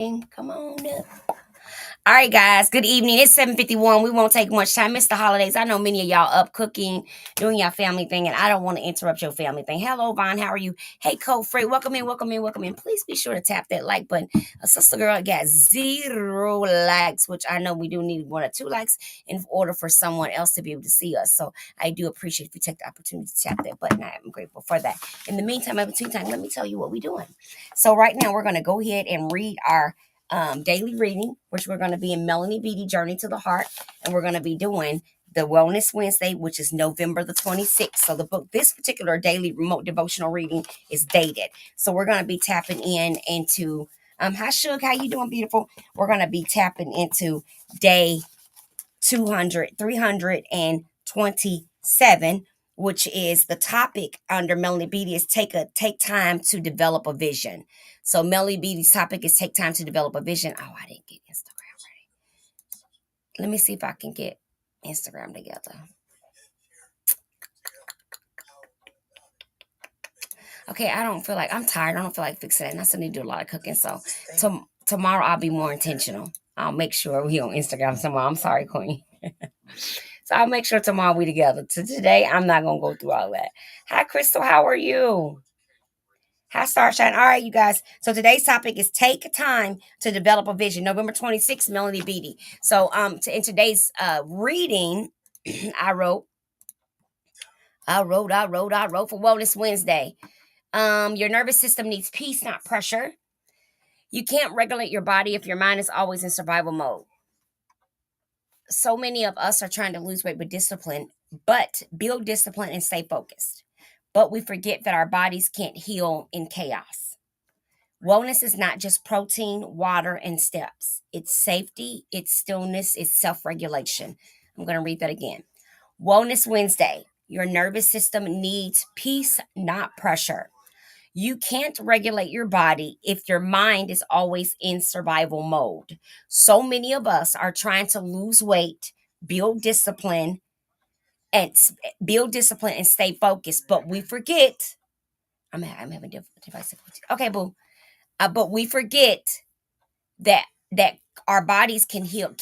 Come on up. All right, guys. Good evening. It's 7:51. We won't take much time. It's the holidays. I know many of y'all up cooking, doing your family thing, and I don't want to interrupt your family thing. Hello, Vaughn. How are you? Hey, Cole Frey. Welcome in, welcome in, welcome in. Please be sure to tap that like button. A sister girl got 0 likes, which I know we do need 1 or 2 likes in order for someone else to be able to see us. So I do appreciate if you take the opportunity to tap that button. I am grateful for that. In the meantime, in between time, let me tell you what we're doing. So right now, we're going to go ahead and read our daily reading, which we're going to be in Melanie Beatty Journey to the Heart, and we're going to be doing the Wellness Wednesday, which is November the 26th. So the book, this particular daily remote devotional reading is dated. So we're going to be tapping into hi Suge, how you doing, beautiful? We're going to be tapping into day 327, which is the topic under Melanie Beatty is take time to develop a vision. So Melanie Beatty's topic is take time to develop a vision. Oh, I didn't get Instagram ready. Let me see if I can get Instagram together. Okay, I don't feel like I'm tired. I don't feel like fixing it. And I still need to do a lot of cooking. So tomorrow I'll be more intentional. I'll make sure we on Instagram somewhere. I'm sorry, Queen. So I'll make sure tomorrow we together. So today I'm not gonna go through all that. Hi, Crystal. How are you? Hi, Starshine. All right, you guys. So today's topic is take time to develop a vision. November 26th, Melanie Beatty. So in today's reading, I wrote for Wellness Wednesday. Your nervous system needs peace, not pressure. You can't regulate your body if your mind is always in survival mode. So many of us are trying to lose weight with discipline, but build discipline and stay focused. But we forget that our bodies can't heal in chaos. Wellness is not just protein, water, and steps. It's safety, it's stillness, it's self regulation. I'm going to read that again. Wellness Wednesday. Your nervous system needs peace, not pressure. You can't regulate your body if your mind is always in survival mode. So many of us are trying to lose weight, build discipline, and stay focused, but we forget. I'm having device difficulty. Okay, boo. But we forget that that our bodies can't heal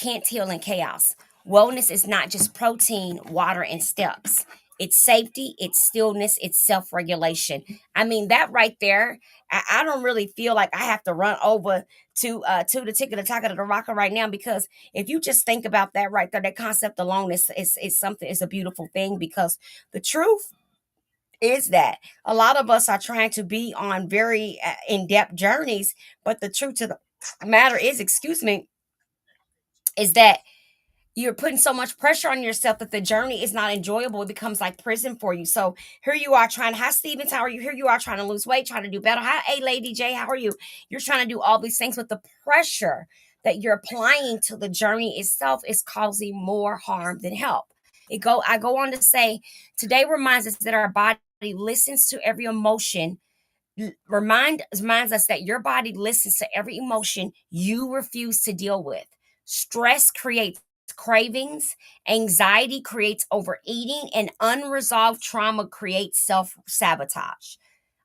in chaos. Wellness is not just protein, water, and steps. It's safety, it's stillness, it's self-regulation. I mean, that right there, I don't really feel like I have to run over to the ticket attack of the rocker right now, because if you just think about that right there, that concept alone is something, is a beautiful thing, because the truth is that a lot of us are trying to be on very in-depth journeys, but the truth to the matter is, excuse me, is that you're putting so much pressure on yourself that the journey is not enjoyable. It becomes like prison for you. So here you are trying. Hi, Stevens. How are you? Here you are trying to lose weight, trying to do better. Hi, hey, Lady J. How are you? You're trying to do all these things, but the pressure that you're applying to the journey itself is causing more harm than help. I go on to say, today reminds us that our body listens to every emotion. Reminds us that your body listens to every emotion you refuse to deal with. Stress creates cravings, anxiety creates overeating, and unresolved trauma creates self-sabotage.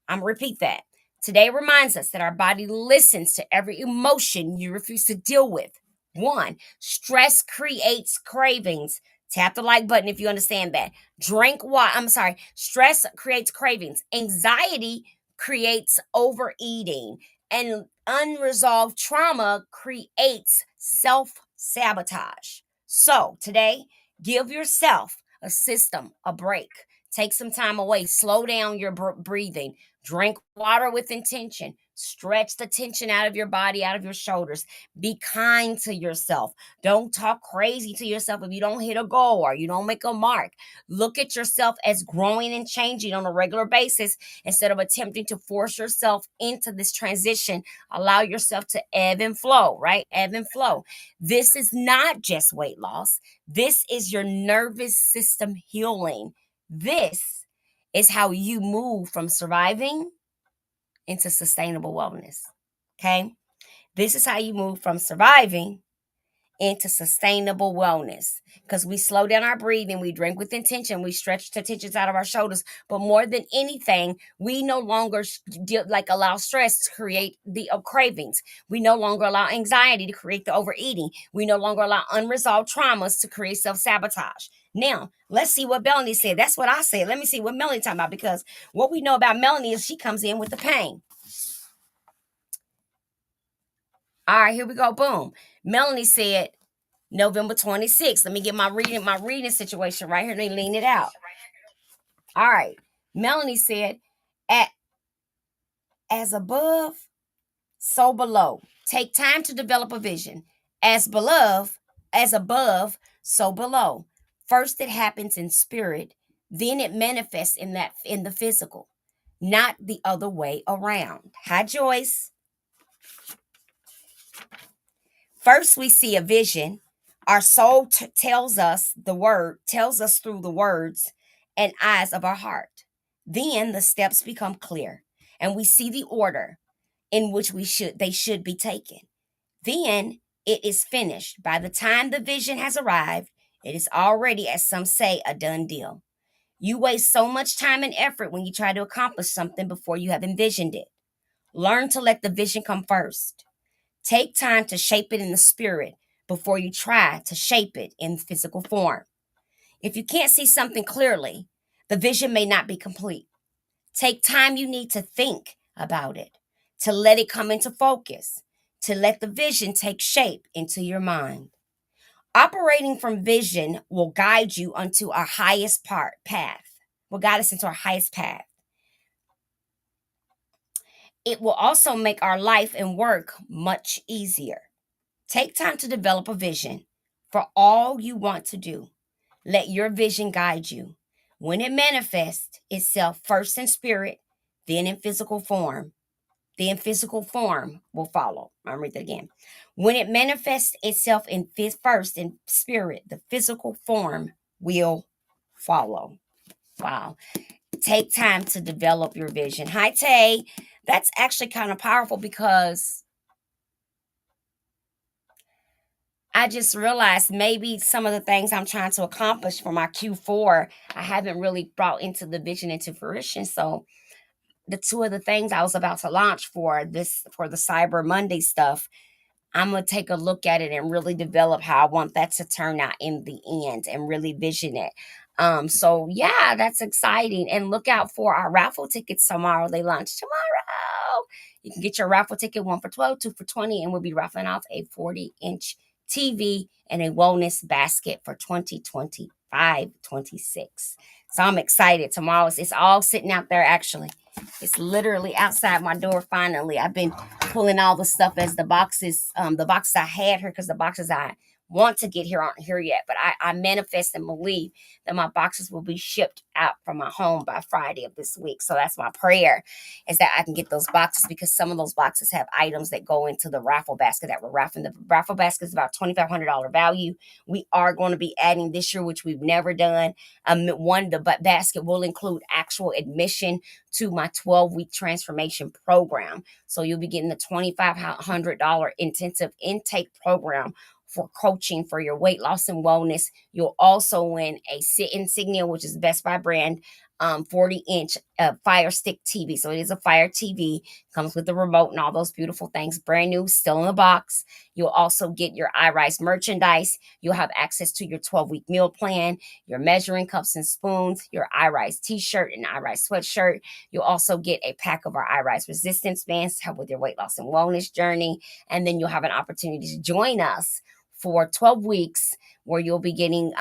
I'm gonna repeat that. Today reminds us that our body listens to every emotion you refuse to deal with. One, stress creates cravings. Tap the like button if you understand that. Drink water. I'm sorry. Stress creates cravings. Anxiety creates overeating. And unresolved trauma creates self sabotage. So today, give yourself a system, a break. Take some time away. Slow down your breathing. Drink water with intention. Stretch the tension out of your body, out of your shoulders. Be kind to yourself. Don't talk crazy to yourself if you don't hit a goal or you don't make a mark. Look at yourself as growing and changing on a regular basis instead of attempting to force yourself into this transition. Allow yourself to ebb and flow, right? Ebb and flow. This is not just weight loss. This is your nervous system healing. This is how you move from surviving into sustainable wellness. Okay? This is how you move from surviving into sustainable wellness. Because we slow down our breathing, we drink with intention, we stretch the tensions out of our shoulders. But more than anything, we no longer allow stress to create the cravings. We no longer allow anxiety to create the overeating. We no longer allow unresolved traumas to create self-sabotage. Now, let's see what Melanie said. That's what I said. Let me see what Melanie talking about, because what we know about Melanie is she comes in with the pain. All right, here we go. Boom. Melanie said November 26th. Let me get my reading situation right here. Let me lean it out. All right. Melanie said, At, as above, so below. Take time to develop a vision. As above, so below. First it happens in spirit, then it manifests in the physical, not the other way around. Hi, Joyce. First, we see a vision. Our soul tells us through the words and eyes of our heart. Then the steps become clear, and we see the order in which they should be taken. Then it is finished. By the time the vision has arrived, it is already, as some say, a done deal. You waste so much time and effort when you try to accomplish something before you have envisioned it. Learn to let the vision come first. Take time to shape it in the spirit before you try to shape it in physical form. If you can't see something clearly, the vision may not be complete. Take time you need to think about it, to let it come into focus, to let the vision take shape into your mind. Operating from vision will guide you onto our path, will guide us into our highest path. It will also make our life and work much easier. Take time to develop a vision for all you want to do. Let your vision guide you. When it manifests itself first in spirit, then in physical form, then physical form will follow. I'll read that again. When it manifests itself first in spirit, the physical form will follow. Wow. Take time to develop your vision. Hi, Tay. That's actually kind of powerful, because I just realized maybe some of the things I'm trying to accomplish for my Q4, I haven't really brought into the vision into fruition. So the two of the things I was about to launch for the Cyber Monday stuff, I'm going to take a look at it and really develop how I want that to turn out in the end and really vision it. So yeah, that's exciting. And look out for our raffle tickets tomorrow. They launch tomorrow. You can get your raffle ticket, 1 for 12, 2 for 20, and we'll be raffling off a 40-inch TV and a wellness basket for 2025-26. So I'm excited. Tomorrow it's all sitting out there actually. It's literally outside my door finally. I've been pulling all the stuff as the boxes I had here, because the boxes I want to get here aren't here yet. But I manifest and believe that my boxes will be shipped out from my home by Friday of this week. So that's my prayer, is that I can get those boxes, because some of those boxes have items that go into the raffle basket that we're raffling. The raffle basket is about $2,500 value. We are going to be adding this year, which we've never done. The basket will include actual admission to my 12-week transformation program. So you'll be getting the $2,500 intensive intake program for coaching for your weight loss and wellness. You'll also win a Sit Insignia, which is Best Buy brand, 40-inch Fire Stick TV. So it is a Fire TV. Comes with the remote and all those beautiful things. Brand new, still in the box. You'll also get your iRise merchandise. You'll have access to your 12-week meal plan, your measuring cups and spoons, your iRise t-shirt and iRise sweatshirt. You'll also get a pack of our iRise resistance bands to help with your weight loss and wellness journey. And then you'll have an opportunity to join us for 12 weeks, where you'll be getting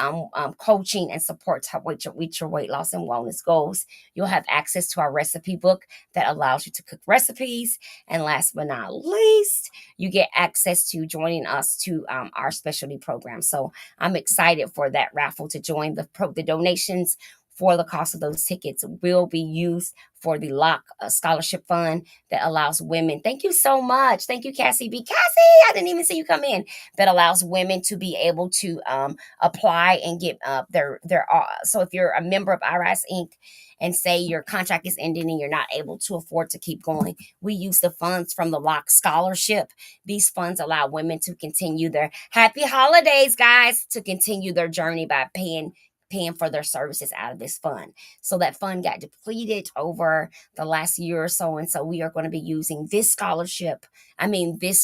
coaching and support to reach your weight loss and wellness goals. You'll have access to our recipe book that allows you to cook recipes. And last but not least, you get access to joining us to our specialty program. So I'm excited for that raffle to join. The donations for the cost of those tickets will be used for the Lock Scholarship Fund that allows women. Thank you so much. Thank you, Cassie B. Cassie, I didn't even see you come in. That allows women to be able to apply and get their. So if you're a member of IRIS Inc. and say your contract is ending and you're not able to afford to keep going, we use the funds from the Lock Scholarship. These funds allow women to continue their happy holidays, guys, to continue their journey by paying for their services out of this fund. So that fund got depleted over the last year or so. And so we are going to be using this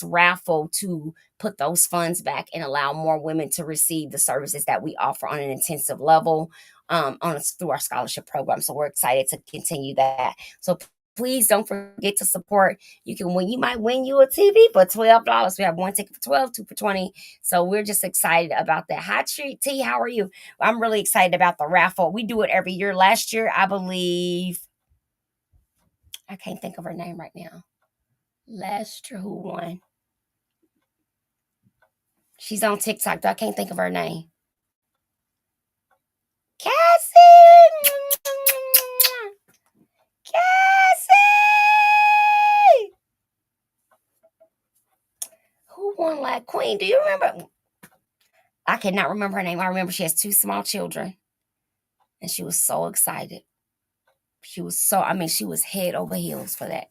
raffle to put those funds back and allow more women to receive the services that we offer on an intensive level through our scholarship program. So we're excited to continue that. So please don't forget to support. You might win you a TV for $12. We have one ticket for 12, two for 20. So we're just excited about that. Hi T, how are you? I'm really excited about the raffle. We do it every year. Last year, I believe, I can't think of her name right now. Last year, who won? She's on TikTok, though I can't think of her name. Cassie! Cassie! Who won like Queen? Do you remember? I cannot remember her name. I remember she has two small children. And she was so excited. She was head over heels for that.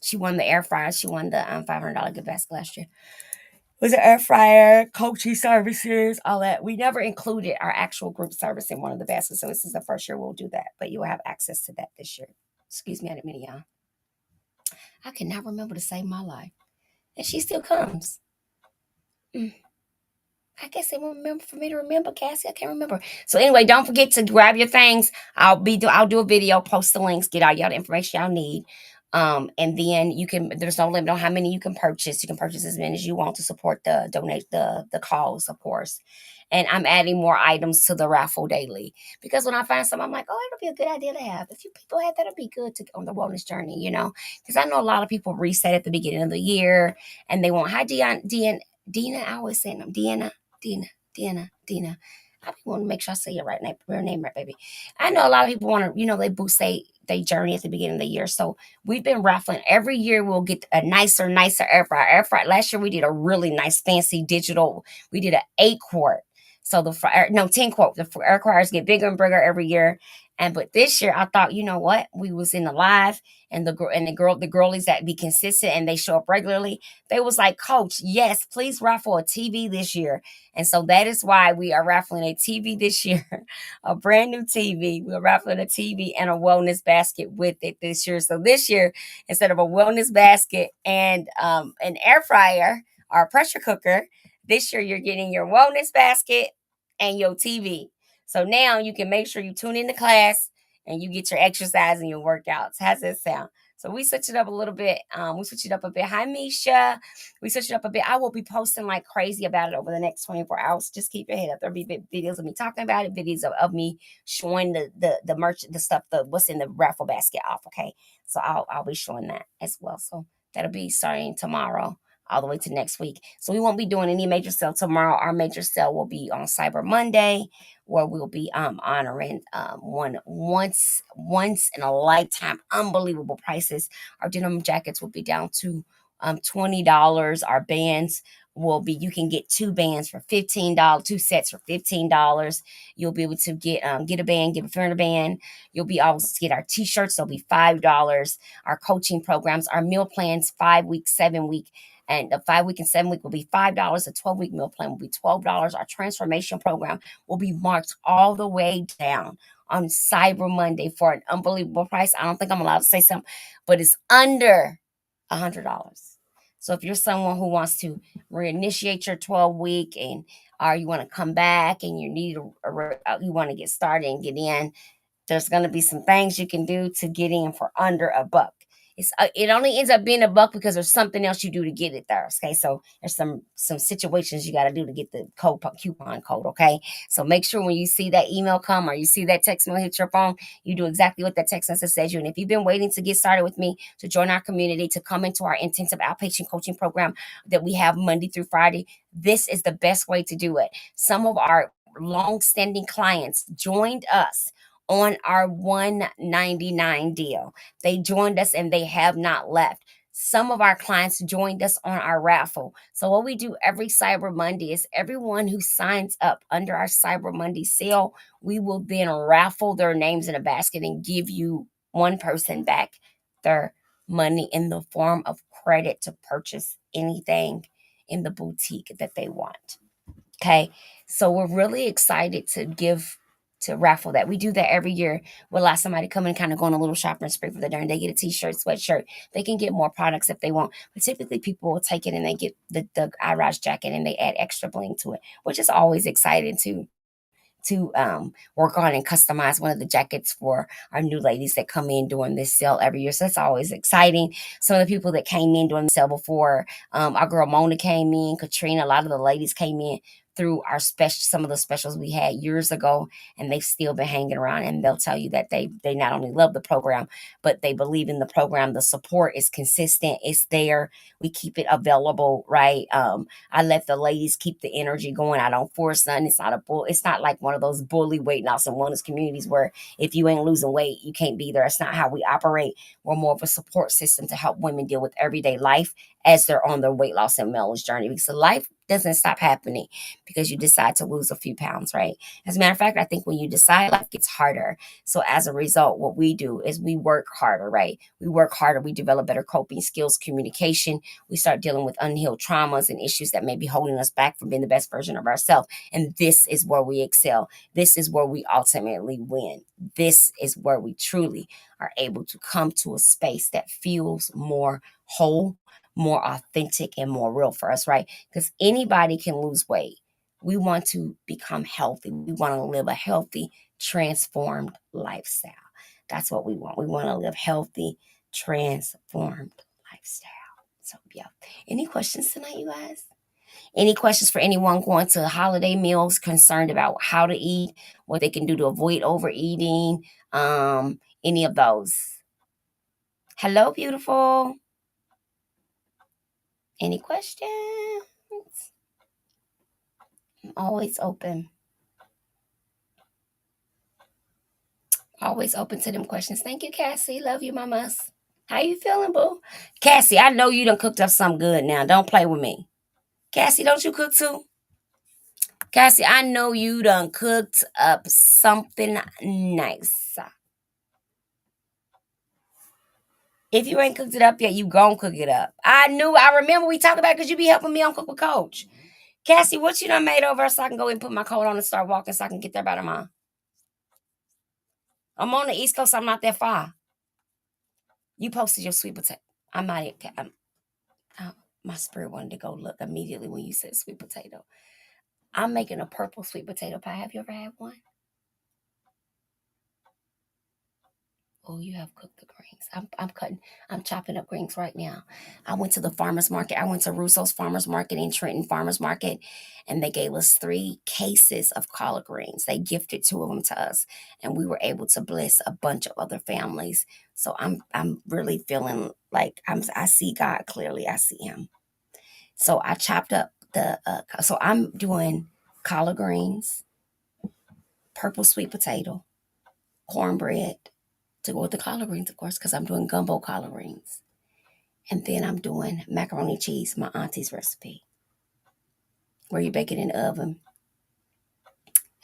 She won the air fryer. She won the $500 gift basket last year. It was an air fryer, coaching services, all that. We never included our actual group service in one of the baskets, so this is the first year we'll do that. But you will have access to that this year. Excuse me, I didn't mean y'all. I cannot remember to save my life, and she still comes. I guess they won't remember for me to remember, Cassie. I can't remember. So anyway, don't forget to grab your things. I'll do a video, post the links, get all y'all the information y'all need. And then there's no limit on how many you can purchase. You can purchase as many as you want to support the cause, of course. And I'm adding more items to the raffle daily. Because when I find some, I'm like, oh, it'll be a good idea to have. If you people have that, it'll be good to on the wellness journey, Because I know a lot of people reset at the beginning of the year and they want, hi Dina, I always say them, Dina. I want to make sure I say your real name right, baby. I know a lot of people want to, they boost they journey at the beginning of the year. So we've been raffling. Every year we'll get a nicer air fryer. Last year we did a really nice fancy digital. We did an 8-quart. So 10-quart. The air fryers get bigger and bigger every year. But this year I thought, you know what? We was in the live and the girlies that be consistent and they show up regularly. They was like, Coach, yes, please raffle a TV this year. And so that is why we are raffling a TV this year, a brand new TV. We're raffling a TV and a wellness basket with it this year. So this year, instead of a wellness basket and an air fryer or a pressure cooker, this year you're getting your wellness basket and your TV. So now you can make sure you tune into class and you get your exercise and your workouts. How's that sound? So we switched it up a little bit. We switched it up a bit. Hi, Misha. We switched it up a bit. I will be posting like crazy about it over the next 24 hours. Just keep your head up. There'll be videos of me talking about it, videos of me showing the merch, the stuff, what's in the raffle basket off. Okay. So I'll be showing that as well. So that'll be starting tomorrow all the way to next week. So we won't be doing any major sale tomorrow. Our major sale will be on Cyber Monday, where we'll be honoring once in a lifetime unbelievable prices. Our denim jackets will be down to $20. Our bands you can get 2 bands for $15, 2 sets for $15. You'll be able to get a band, get a friend a band. You'll be able to get our t-shirts, they'll be $5. Our coaching programs, our meal plans, 5-week, 7-week. And the 5-week and 7-week will be $5. The 12-week meal plan will be $12. Our transformation program will be marked all the way down on Cyber Monday for an unbelievable price. I don't think I'm allowed to say something, but it's under $100. So if you're someone who wants to reinitiate your 12-week or you want to come back and you want to get started and get in, there's going to be some things you can do to get in for under $1. It only ends up being $1 because there's something else you do to get it there. Okay, so there's some situations you got to do to get the coupon code. Okay, so make sure when you see that email come or you see that text mail hit your phone, you do exactly what that text message says you. And if you've been waiting to get started with me, to join our community, to come into our intensive outpatient coaching program that we have Monday through Friday, this is the best way to do it. Some of our long-standing clients joined us on our 199 deal. They joined us and they have not left. Some of our clients joined us on our raffle. So what we do every Cyber Monday is everyone who signs up under our Cyber Monday sale, we will then raffle their names in a basket and give you one person back their money in the form of credit to purchase anything in the boutique that they want. Okay. So we're really excited to raffle that. We do that every year. We'll allow somebody to come and kind of go on a little shopping spree for the day, and they get a t-shirt, sweatshirt. They can get more products if they want. But typically people will take it and they get the IRAS jacket and they add extra bling to it, which is always exciting to work on and customize one of the jackets for our new ladies that come in during this sale every year. So that's always exciting. Some of the people that came in during the sale before, our girl Mona came in, Katrina, a lot of the ladies came in through our special, some of the specials we had years ago, and they've still been hanging around, and they'll tell you that they not only love the program, but they believe in the program. The support is consistent, it's there, we keep it available, right? I let the ladies keep the energy going. I don't force nothing. It's not like one of those bully weight loss and wellness communities where if you ain't losing weight, you can't be there. It's not how we operate. We're more of a support system to help women deal with everyday life as they're on their weight loss and wellness journey. Because life doesn't stop happening because you decide to lose a few pounds, right? As a matter of fact, I think when you decide, life gets harder. So as a result, what we do is we work harder, right? We work harder. We develop better coping skills, communication. We start dealing with unhealed traumas and issues that may be holding us back from being the best version of ourselves. And this is where we excel. This is where we ultimately win. This is where we truly are able to come to a space that feels more whole, more authentic, and more real for us, right? Because anybody can lose weight. We want to become healthy. We want to live a healthy, transformed lifestyle. That's what we want. We want to live healthy, transformed lifestyle. So, yeah. Any questions tonight, you guys? Any questions for anyone going to holiday meals, concerned about how to eat, what they can do to avoid overeating, any of those? Hello, beautiful. Any questions? I'm always open. Always open to them questions. Thank you, Cassie. Love you, mamas. How you feeling, boo? Cassie, I know you done cooked up something good now. Don't play with me. Cassie, don't you cook too? Cassie, I know you done cooked up something nice. If you ain't cooked it up yet, you gon' cook it up. I remember we talked about it because you be helping me on Cook with Coach. Cassie, what you done made over so I can go and put my coat on and start walking so I can get there by tomorrow? I'm on the East Coast. I'm not that far. You posted your sweet potato. I might. My spirit wanted to go look immediately when you said sweet potato. I'm making a purple sweet potato pie. Have you ever had one? Oh, you have cooked the greens. I'm chopping up greens right now. I went to the farmer's market. I went to Russo's Farmer's Market in Trenton Farmer's Market, and they gave us 3 cases of collard greens. They gifted 2 of them to us, and we were able to bless a bunch of other families. So I'm really feeling like I see God clearly. I see Him. So I chopped up so I'm doing collard greens, purple sweet potato, cornbread, to go with the collard greens, of course, because I'm doing gumbo collard greens. And then I'm doing macaroni cheese, my auntie's recipe, where you bake it in the oven.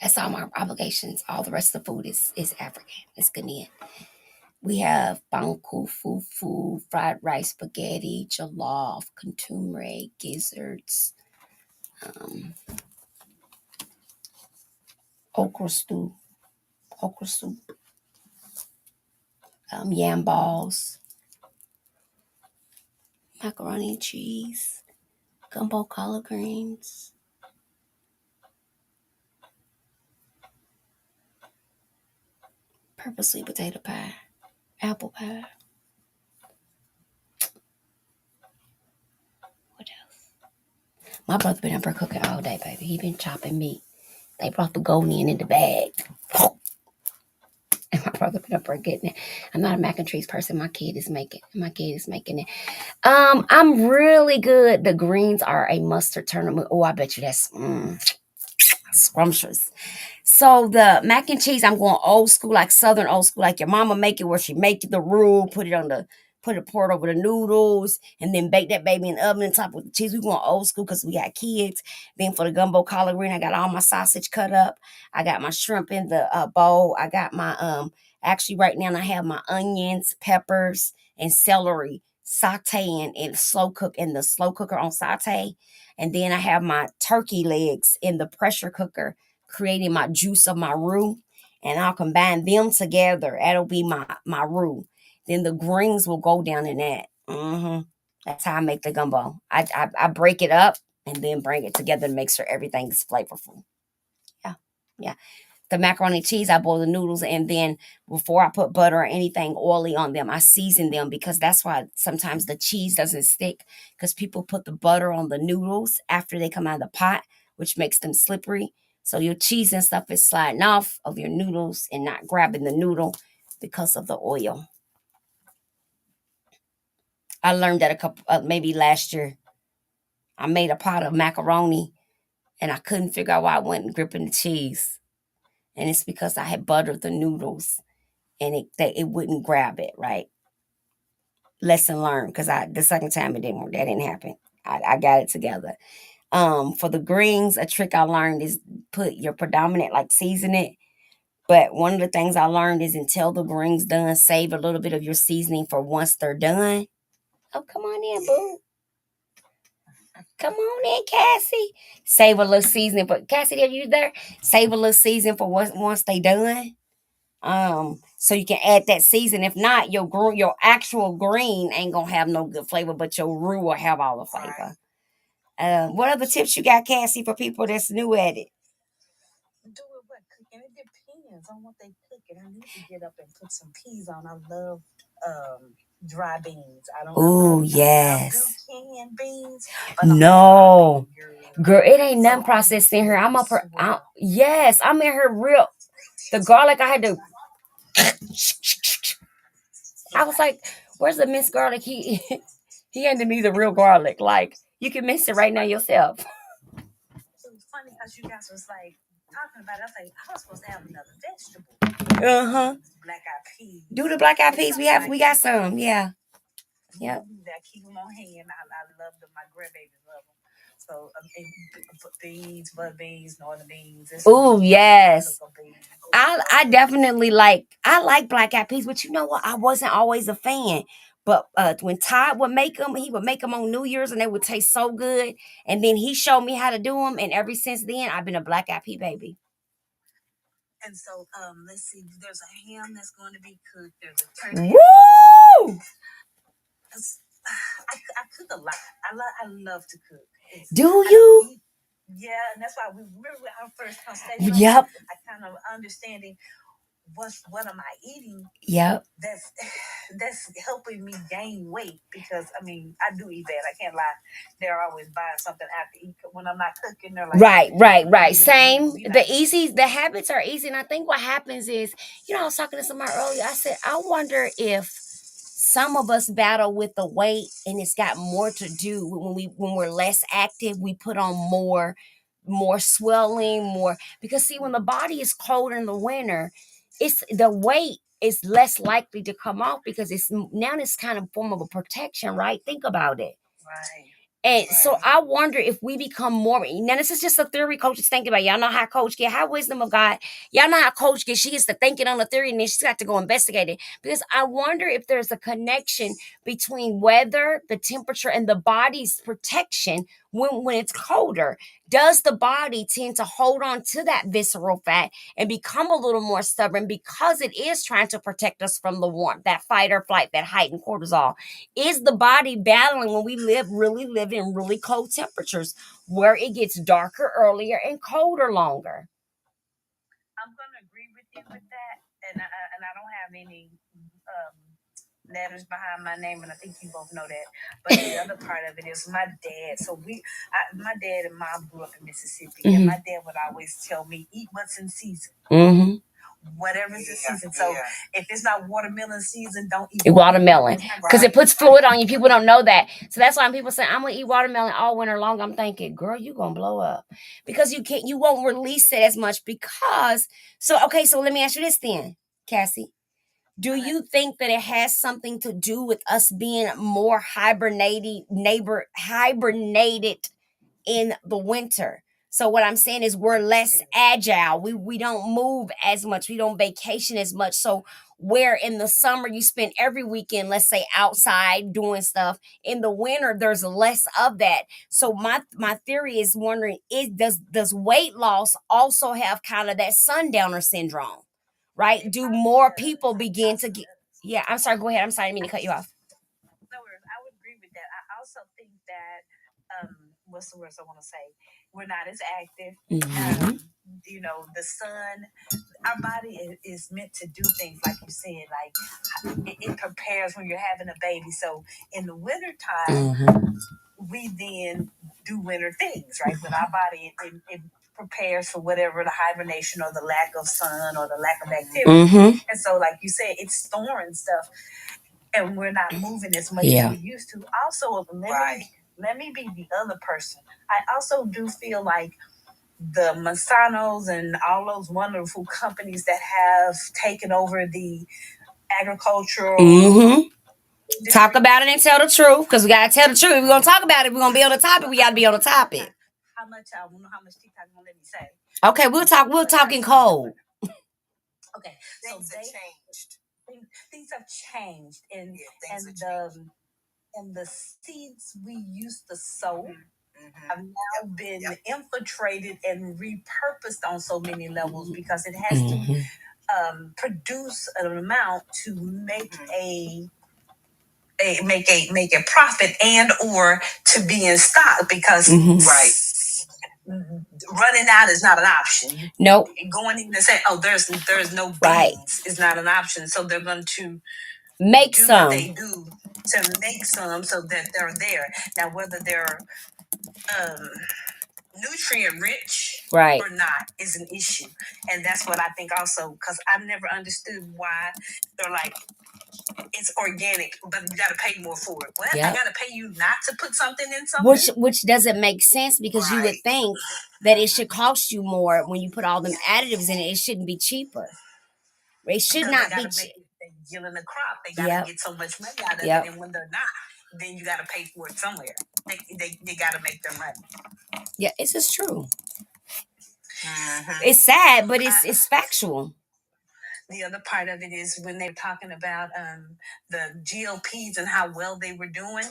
That's all my obligations. All the rest of the food is African. It's Ghanaian. We have banku fufu, fried rice, spaghetti, jollof, contumre, gizzards, okra stew, okra soup, yam balls, macaroni and cheese, gumbo collard greens, purple sweet potato pie, apple pie. What else? My brother been up there cooking all day, baby. He been chopping meat. They brought the goat in the bag. And my brother been up there getting it. I'm not a mac and cheese person. My kid is making it. I'm really good. The greens are a mustard tournament. Oh, I bet you that's Scrumptious. So the mac and cheese, I'm going old school, like Southern old school, like your mama make it, where she make the roux, pour it over the noodles, and then bake that baby in the oven on top with the cheese. We going old school because we got kids. Then for the gumbo collard green, I got all my sausage cut up. I got my shrimp in the bowl. I got my actually right now I have my onions, peppers, and celery sauteing in the slow cooker on saute. And then I have my turkey legs in the pressure cooker, creating my juice of my roux, and I'll combine them together. That'll be my roux. Then the greens will go down in that. That's how I make the gumbo. I break it up and then bring it together to make sure everything is flavorful. Yeah, yeah. The macaroni and cheese, I boil the noodles, and then before I put butter or anything oily on them, I season them, because that's why sometimes the cheese doesn't stick, because people put the butter on the noodles after they come out of the pot, which makes them slippery. So your cheese and stuff is sliding off of your noodles and not grabbing the noodle because of the oil. I learned that a couple, maybe last year. I made a pot of macaroni and I couldn't figure out why I wasn't gripping the cheese. And it's because I had buttered the noodles and it wouldn't grab it, right? Lesson learned, because the second time it didn't work. That didn't happen. I got it together. For the greens, a trick I learned is put your predominant, like season it. But one of the things I learned is, until the greens done, save a little bit of your seasoning for once they're done. Oh, come on in, boo. Come on in, Cassie. Save a little seasoning. But Cassie, are you there? Save a little seasoning for once they done. So you can add that season. If not, your actual green ain't gonna have no good flavor, but your roux will have all the flavor. What other tips you got, Cassie, for people that's new at it? Do it what cooking? It depends on what they cooking. I need to get up and put some peas on. I love dry beans. I don't. Ooh, I yes. do canned beans. No, girl, it ain't nothing processed in here. I'm up her. Yes, I'm in here real. The garlic, I had to. I was like, "Where's the minced garlic?" He handed me the real garlic. Like, you can mince it right now yourself. It was funny because you guys was like talking about it. I was like, I was supposed to have another vegetable. Black eyed peas. Do the black eyed peas. We got some. Yeah. Yep. I keep them on hand. I love them. My grandbabies love them. So beans, butter beans, northern beans. Oh yes. I definitely I like black eyed peas, but you know what? I wasn't always a fan. But when Todd would make them, he would make them on New Year's, and they would taste so good. And then he showed me how to do them, and ever since then, I've been a black eyed pea baby. And so, let's see. There's a ham that's going to be cooked. There's a turkey. Woo! I cook a lot. I love to cook. Do you? Yeah, and that's why we remember our first conversation. Yep. I kind of understanding what am I eating? Yep. That's helping me gain weight, because I mean I do eat bad. I can't lie. They're always buying something after eat when I'm not cooking. They're like, right. Same. The habits are easy, and I think what happens is, I was talking to somebody earlier. I said, I wonder if some of us battle with the weight, and it's got more to do when we're less active. We put on more swelling, more, because see, when the body is cold in the winter, it's the weight is less likely to come off, because it's kind of form of a protection, right? Think about it. Right. And so I wonder if we become more. Now, this is just a theory Coach is thinking about. Y'all know how Coach get, how wisdom of God. Y'all know how Coach gets. She gets to thinking on a theory, and then she's got to go investigate it. Because I wonder if there's a connection between weather, the temperature, and the body's protection when it's colder. Does the body tend to hold on to that visceral fat and become a little more stubborn, because it is trying to protect us from the warmth, that fight or flight, that heightened cortisol? Is the body battling when we live in really cold temperatures, where it gets darker earlier and colder longer? I'm going to agree with you with that, and I don't have any letters behind my name, and I think you both know that. But the other part of it is my dad. So my dad and mom grew up in Mississippi, and my dad would always tell me, "Eat what's in season." whatever's the season. So if it's not watermelon season, don't eat watermelon because it puts fluid on you. People don't know that, so that's why when people say I'm gonna eat watermelon all winter long, I'm thinking, girl, you gonna blow up because you won't release it as much because. So okay, so let me ask you this then, Cassie. Do you think that it has something to do with us being more hibernated in the winter? So what I'm saying is we're less agile. We don't move as much. We don't vacation as much. So where in the summer you spend every weekend, let's say outside doing stuff, in the winter there's less of that. So my theory is wondering, does weight loss also have kind of that sundowner syndrome? Right? Do more people begin to get? Yeah, I'm sorry. Go ahead. I'm sorry. I didn't mean to cut you off. No worries. I would agree with that. I also think that what's the words I want to say? We're not as active. The sun, our body is meant to do things like you said. Like it prepares when you're having a baby. So in the wintertime, we then do winter things, right? With our body, it prepares for whatever the hibernation or the lack of sun or the lack of activity. And so, like you said, it's storing stuff, and we're not moving as much as we used to. Also, let me be the other person. I also do feel like the Monsantos and all those wonderful companies that have taken over the agricultural. Talk about it and tell the truth, because we gotta tell the truth. If we're gonna talk about it, we're gonna be on the topic. We gotta be on the topic. How much I don't know how much TikTok gonna let me say. Okay, we'll talk. We'll talk in code. Okay, things have changed. Things have changed, and the seeds we used to sow have now been infiltrated and repurposed on so many levels because it has to produce an amount to make make a profit and or to be in stock because running out is not an option. Nope. Going in and saying, "Oh, there's no beans," is not an option. So they're going to make do some. What they do to make some so that they're there. Now, whether they're nutrient rich or not is an issue, and that's what I think also because I've never understood why they're like, it's organic, but you got to pay more for it. What? I got to pay you not to put something in something? Which doesn't make sense because you would think that it should cost you more when you put all them additives in it. It shouldn't be cheaper. It should not be cheap. They're yielding the crop. They got to get so much money out of it, and when they're not, then you got to pay for it somewhere. They got to make their money. Yeah, this is true. It's sad, but it's factual. The other part of it is when they were talking about the GLPs and how well they were doing.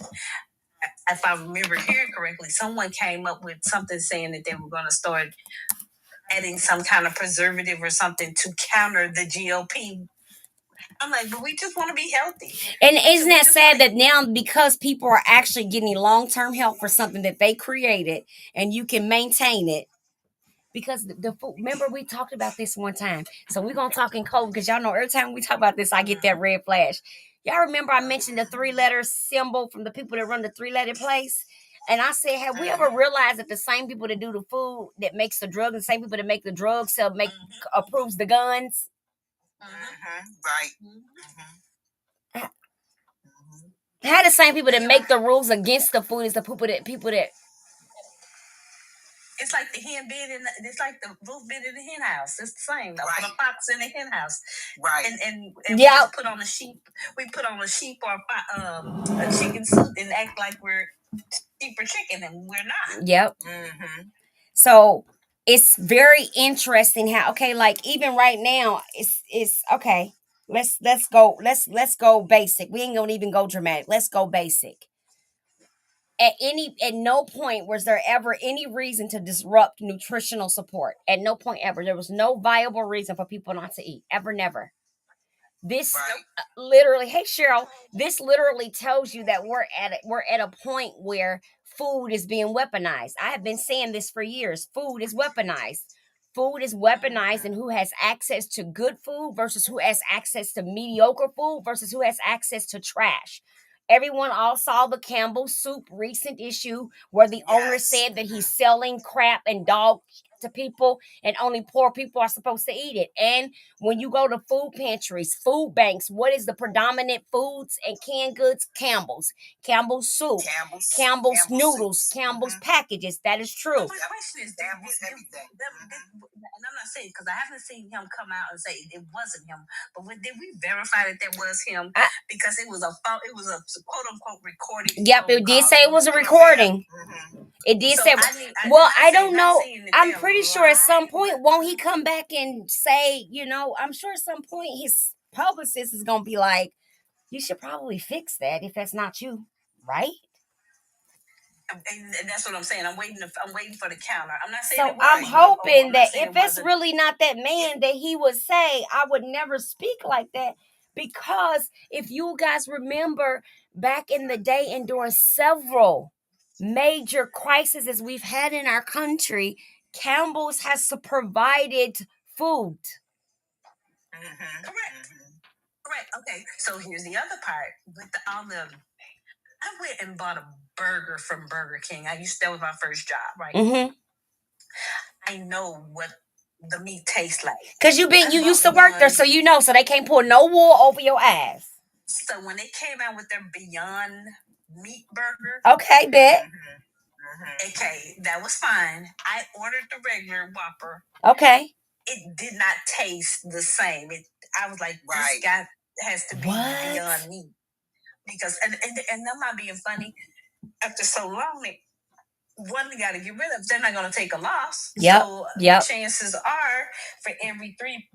If I remember hearing correctly, someone came up with something saying that they were going to start adding some kind of preservative or something to counter the GLP. I'm like, but we just want to be healthy. And isn't that sad that now because people are actually getting long-term help for something that they created and you can maintain it? Because the food, remember we talked about this one time. So we're going to talk in code because y'all know every time we talk about this, I get that red flash. Y'all remember I mentioned the 3-letter symbol from the people that run the 3-letter place? And I said, have we ever realized that the same people that do the food that makes the drug, the same people that make the drugs approves the guns? How the same people that make the rules against the food is the people that it's like the hen bed it's like the roof bed in the hen house. It's the same. The fox in the hen house. And we just put on a sheep. We put on a sheep or a chicken suit and act like we're sheep or chicken, and we're not. Yep. So it's very interesting how like even right now it's okay. Let's go basic. We ain't gonna even go dramatic. Let's go basic. At no point was there ever any reason to disrupt nutritional support. At no point ever. There was no viable reason for people not to eat. Ever, never. This literally, hey Cheryl, this literally tells you that we're at a point where food is being weaponized. I have been saying this for years. Food is weaponized. Food is weaponized, and who has access to good food versus who has access to mediocre food versus who has access to trash. Everyone all saw the Campbell Soup recent issue where the owner said that he's selling crap and dog to people, and only poor people are supposed to eat it. And when you go to food pantries, food banks, what is the predominant foods and canned goods? Campbell's soup, Campbell's noodles, soups. Campbell's packages. That is true. The question is, and I'm not saying, because I haven't seen him come out and say it wasn't him, but did we verify that was him? Because it was a quote unquote recording. Yep, it did say it was a recording. It did say. I don't know. I'm pretty sure at some point, won't he come back and say, I'm sure at some point his publicist is gonna be like, you should probably fix that if that's not you, right? And that's what I'm saying. I'm waiting for the counter. I'm not saying. So I'm hoping that if it's really not that man, that he would say, I would never speak like that. Because if you guys remember back in the day and during several major crises we've had in our country, Campbell's has provided food. Correct. Okay. So here's the other part with I went and bought a burger from Burger King. That was my first job, right? Mm-hmm. I know what the meat tastes like. Because you used to work there, so so they can't pour no wool over your ass. So when they came out with their Beyond Meat burger. Okay, bet. Okay, that was fine. I ordered the regular Whopper. Okay. It did not taste the same. I was like, this guy has to be Beyond Meat. Because, and I'm not being funny, after so long, one, they got to get rid of. They're not going to take a loss. Yep. So chances are, for every 3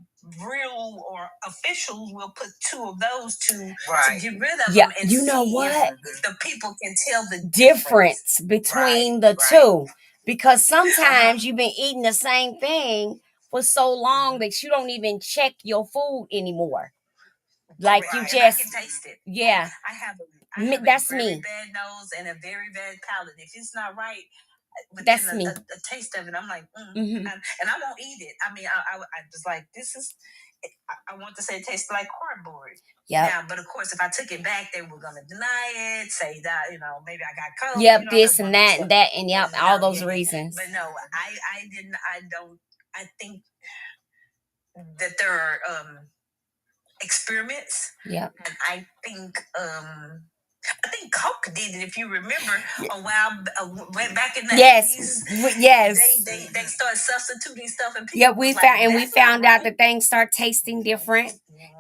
real or officials, we'll put 2 of those to get rid of them. And you know what? If the people can tell the difference between the two. Because sometimes you've been eating the same thing for so long that you don't even check your food anymore. Like you just, I can taste it. Yeah. I have that's a very me. bad nose and a very bad palate. If it's not right, that's me. The taste of it, I'm like, and I won't eat it. I mean, I was like, this is. I want to say it tastes like cardboard. Yeah. But of course, if I took it back, they were gonna deny it, say that maybe I got COVID. Yep, this and that and that and all those reasons. But no, I didn't. I don't. I think that there are experiments. Yeah. And I think Coke did it, if you remember, a while back in the 80s. Yes. They started substituting stuff, and people we found out that things start tasting different.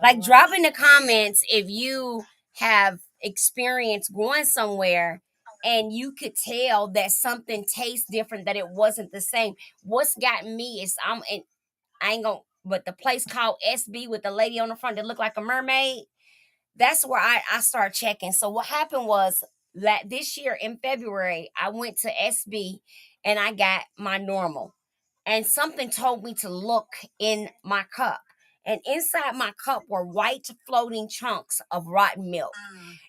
Like, drop in the comments if you have experience going somewhere and you could tell that something tastes different, that it wasn't the same. What's gotten me is but the place called SB with the lady on the front that looked like a mermaid, that's where I start checking. So what happened was that this year in February, I went to SB and I got my normal. And something told me to look in my cup. And inside my cup were white floating chunks of rotten milk.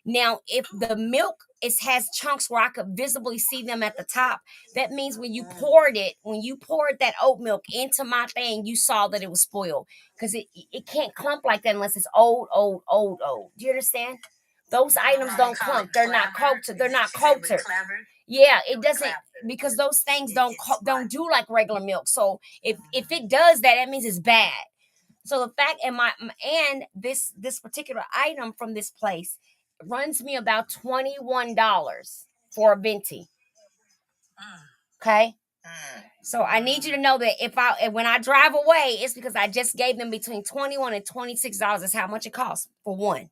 Now, if the milk has chunks where I could visibly see them at the top, that means when you poured that oat milk into my thing, you saw that it was spoiled. Because it can't clump like that unless it's old. Do you understand? Those items don't clump. They're not cultured. They're not cultured. Yeah, it doesn't, because those things don't do like regular milk. So if it does that, that means it's bad. So the fact and this particular item from this place runs me about $21 for a venti. Okay. So I need you to know that when I drive away, it's because I just gave them between $21 and $26. That's how much it costs for one.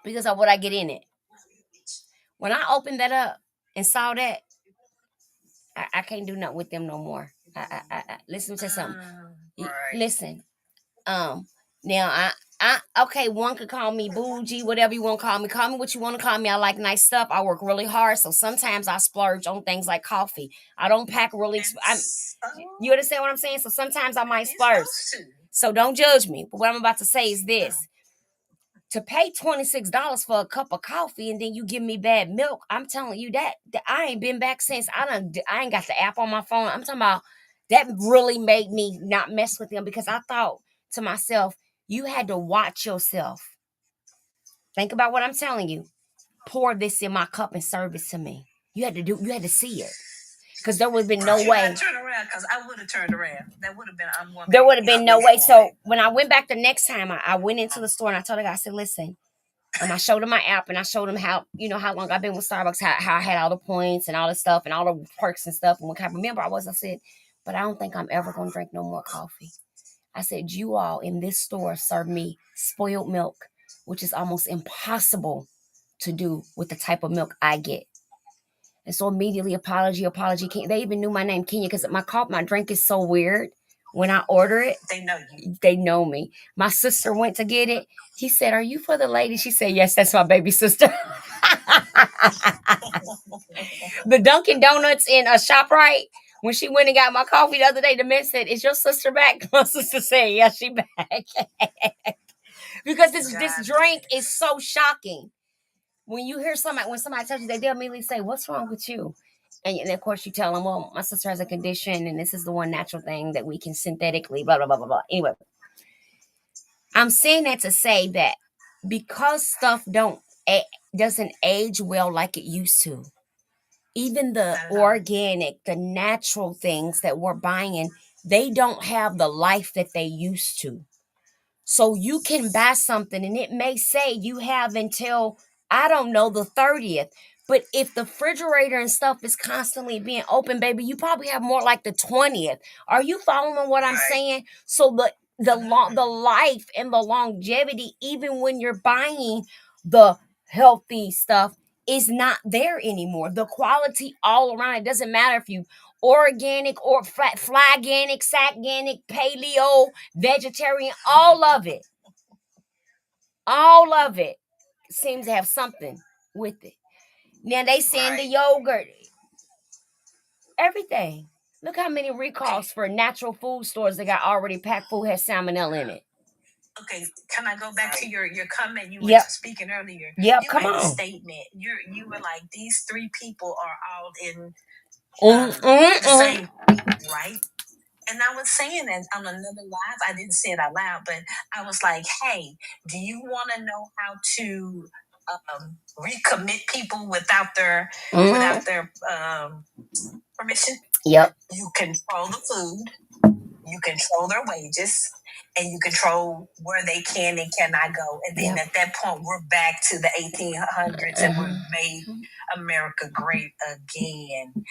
Because of what I get in it. When I opened that up and saw that, I can't do nothing with them no more. I listen to something. Listen. Now okay, one could call me bougie, whatever you want to call me. Call me what you want to call me. I like nice stuff. I work really hard, so sometimes I splurge on things like coffee. I don't pack really. You understand what I'm saying? So sometimes I might splurge. So don't judge me. But what I'm about to say is this: to pay $26 for a cup of coffee and then you give me bad milk, I'm telling you that I ain't been back since. I ain't got the app on my phone. I'm talking about that really made me not mess with them, because I thought to myself, you had to watch yourself. Think about what I'm telling you. Pour this in my cup and serve it to me. You had to see it. Because there would have been no way. around because I would have turned around. That would have been. There would have been no way. So when I went back the next time, I went into the store and I told the guy, I said, listen. I showed him my app and I showed him how, how long I've been with Starbucks, how I had all the points and all the stuff and all the perks and stuff and what kind of member I was. I said, but I don't think I'm ever going to drink no more coffee. I said, you all in this store serve me spoiled milk, which is almost impossible to do with the type of milk I get. And so immediately, apology. They even knew my name, Kenya, because my drink is so weird. When I order it, they know you. They know me. My sister went to get it. He said, are you for the lady? She said, yes, that's my baby sister. The Dunkin' Donuts in ShopRite, when she went and got my coffee the other day, the man said, is your sister back? My sister said, yeah, she back. Because this drink is so shocking. When you hear when somebody tells you, they'll immediately say, what's wrong with you? And of course you tell them, well, my sister has a condition and this is the one natural thing that we can synthetically, blah, blah, blah, blah, blah. Anyway, I'm saying that to say that because stuff doesn't age well like it used to, even the organic, the natural things that we're buying, they don't have the life that they used to. So you can buy something and it may say you have until, I don't know, the 30th. But if the refrigerator and stuff is constantly being open, baby, you probably have more like the 20th. Are you following what I'm saying? So the life and the longevity, even when you're buying the healthy stuff, is not there anymore. The quality all around, it doesn't matter if you organic or flaganic, saganic, paleo, vegetarian, all of it seems to have something with it. Now they send the yogurt, everything. Look how many recalls for natural food stores that got already packed food has salmonella in it. Okay, can I go back to your comment you were speaking earlier? Yep, you come made on. A statement. You were like, these three people are all in the same, right? And I was saying that on another live. I didn't say it out loud, but I was like, hey, do you want to know how to recommit people without their permission? Yep. You control the food, you control their wages, and you control where they can and cannot go. And then at that point, we're back to the 1800s and we've made America great again.